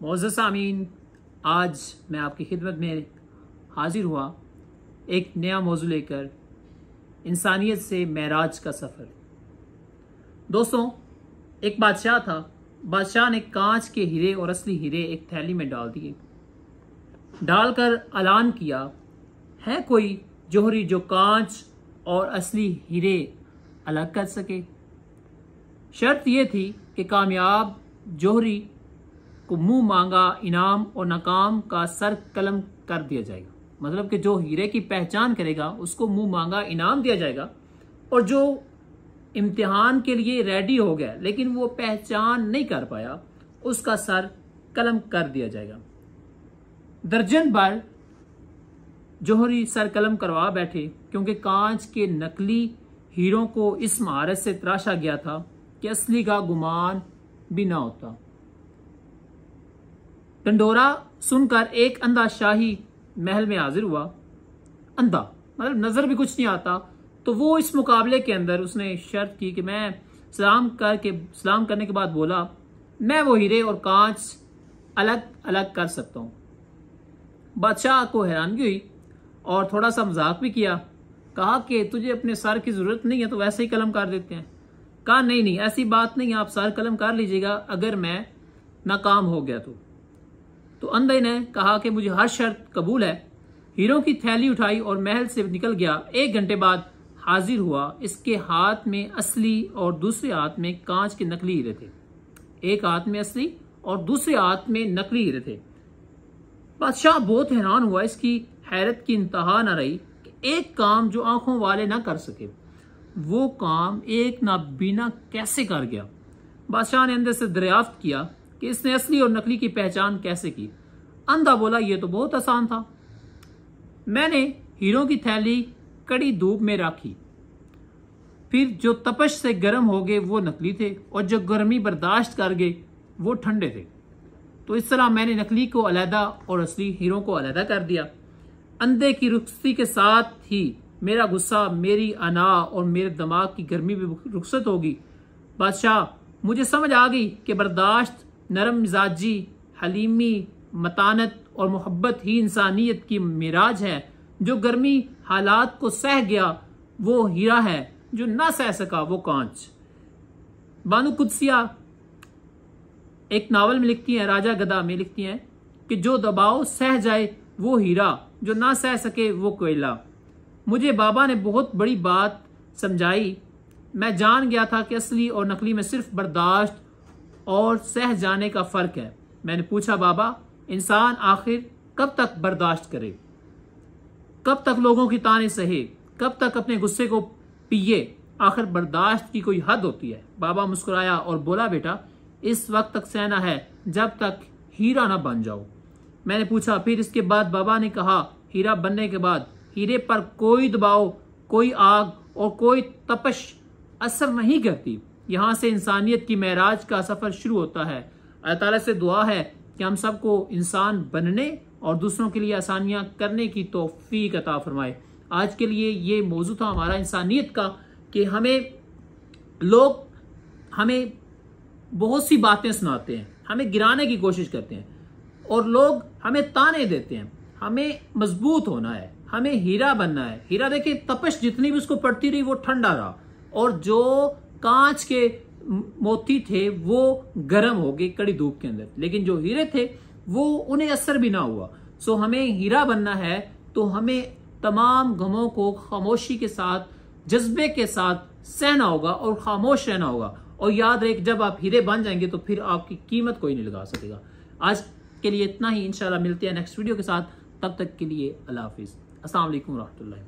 मोअज़्ज़ज़ सामीन, आज मैं आपकी खिदमत में हाजिर हुआ एक नया मौजू लेकर, इंसानियत से मेराज का सफ़र। दोस्तों, एक बादशाह था। बादशाह ने कांच के हीरे और असली हीरे एक थैली में डाल दिए। डालकर ऐलान किया, है कोई जोहरी जो कांच और असली हीरे अलग कर सके? शर्त यह थी कि कामयाब जोहरी को मुंह मांगा इनाम और नाकाम का सर कलम कर दिया जाएगा। मतलब कि जो हीरे की पहचान करेगा उसको मुंह मांगा इनाम दिया जाएगा, और जो इम्तिहान के लिए रेडी हो गया लेकिन वो पहचान नहीं कर पाया उसका सर कलम कर दिया जाएगा। दर्जन भर जोहरी सर कलम करवा बैठे, क्योंकि कांच के नकली हीरों को इस महारत से तराशा गया था कि असली का गुमान भी ना होता। ढंढोरा सुनकर एक अंधा शाही महल में हाजिर हुआ। अंधा मतलब नजर भी कुछ नहीं आता। तो वो इस मुकाबले के अंदर उसने शर्त की कि मैं सलाम करने के बाद बोला, मैं वो हीरे और कांच अलग अलग कर सकता हूं। बादशाह को हैरानगी हुई और थोड़ा सा मजाक भी किया। कहा कि तुझे अपने सर की जरूरत नहीं है तो वैसे ही कलम कर देते हैं। कहा नहीं ऐसी बात नहीं, आप सर कलम कर लीजिएगा अगर मैं नाकाम हो गया तो अंधे ने कहा कि मुझे हर शर्त कबूल है। हीरों की थैली उठाई और महल से निकल गया। 1 घंटे बाद हाजिर हुआ। इसके हाथ में असली और दूसरे हाथ में कांच के नकली हीरे थे। एक हाथ में असली और दूसरे हाथ में नकली हीरे थे। बादशाह बहुत हैरान हुआ। इसकी हैरत की इंतहा न रही कि एक काम जो आंखों वाले ना कर सके वो काम एक नाबीना कैसे कर गया। बादशाह ने अंदर से दरियाफ्त किया कि इसने असली और नकली की पहचान कैसे की। अंधा बोला, यह तो बहुत आसान था। मैंने हीरों की थैली कड़ी धूप में रखी, फिर जो तपश से गर्म हो गए वो नकली थे और जो गर्मी बर्दाश्त कर गए वो ठंडे थे। तो इस तरह मैंने नकली को अलहदा और असली हीरों को अलहदा कर दिया। अंधे की रुखसती के साथ ही मेरा गुस्सा, मेरी अना और मेरे दिमाग की गर्मी भी रुखसत होगी। बादशाह, मुझे समझ आ गई कि बर्दाश्त, नरम मिजाजी, हलीमी, मतानत और मोहब्बत ही इंसानियत की मिराज है। जो गर्मी हालात को सह गया वो हीरा है, जो ना सह सका वो कांच। बानू कुदसिया एक नावल में लिखती हैं, राजा गदा में लिखती हैं कि जो दबाव सह जाए वो हीरा, जो ना सह सके वो कोयला। मुझे बाबा ने बहुत बड़ी बात समझाई। मैं जान गया था कि असली और नकली में सिर्फ बर्दाश्त और सह जाने का फर्क है। मैंने पूछा, बाबा, इंसान आखिर कब तक बर्दाश्त करे? कब तक लोगों की ताने सहे? कब तक अपने गुस्से को पिए? आखिर बर्दाश्त की कोई हद होती है। बाबा मुस्कुराया और बोला, बेटा, इस वक्त तक सहना है जब तक हीरा ना बन जाओ। मैंने पूछा, फिर इसके बाद? बाबा ने कहा, हीरा बनने के बाद हीरे पर कोई दबाव, कोई आग और कोई तपश असर नहीं करती। यहां से इंसानियत की मेराज का सफर शुरू होता है। अल्लाह ताला से दुआ है कि हम सबको इंसान बनने और दूसरों के लिए आसानियां करने की तौफीक अता फरमाए। आज के लिए ये मौजू था हमारा इंसानियत का, कि लोग हमें बहुत सी बातें सुनाते हैं, हमें गिराने की कोशिश करते हैं और लोग हमें ताने देते हैं। हमें मजबूत होना है, हमें हीरा बनना है। हीरा देखिए, तपश जितनी भी उसको पड़ती रही वो ठंडा रहा, और जो कांच के मोती थे वो गर्म हो गए कड़ी धूप के अंदर, लेकिन जो हीरे थे वो उन्हें असर भी ना हुआ। सो हमें हीरा बनना है तो हमें तमाम गमों को खामोशी के साथ, जज्बे के साथ सहना होगा और खामोश रहना होगा। और याद रहे, जब आप हीरे बन जाएंगे तो फिर आपकी कीमत कोई नहीं लगा सकेगा। आज के लिए इतना ही। इंशाल्लाह मिलते हैं नेक्स्ट वीडियो के साथ। तब तक के लिए अल्लाह हाफिज। अस्सलाम वालेकुम रहमतुल्लाहि।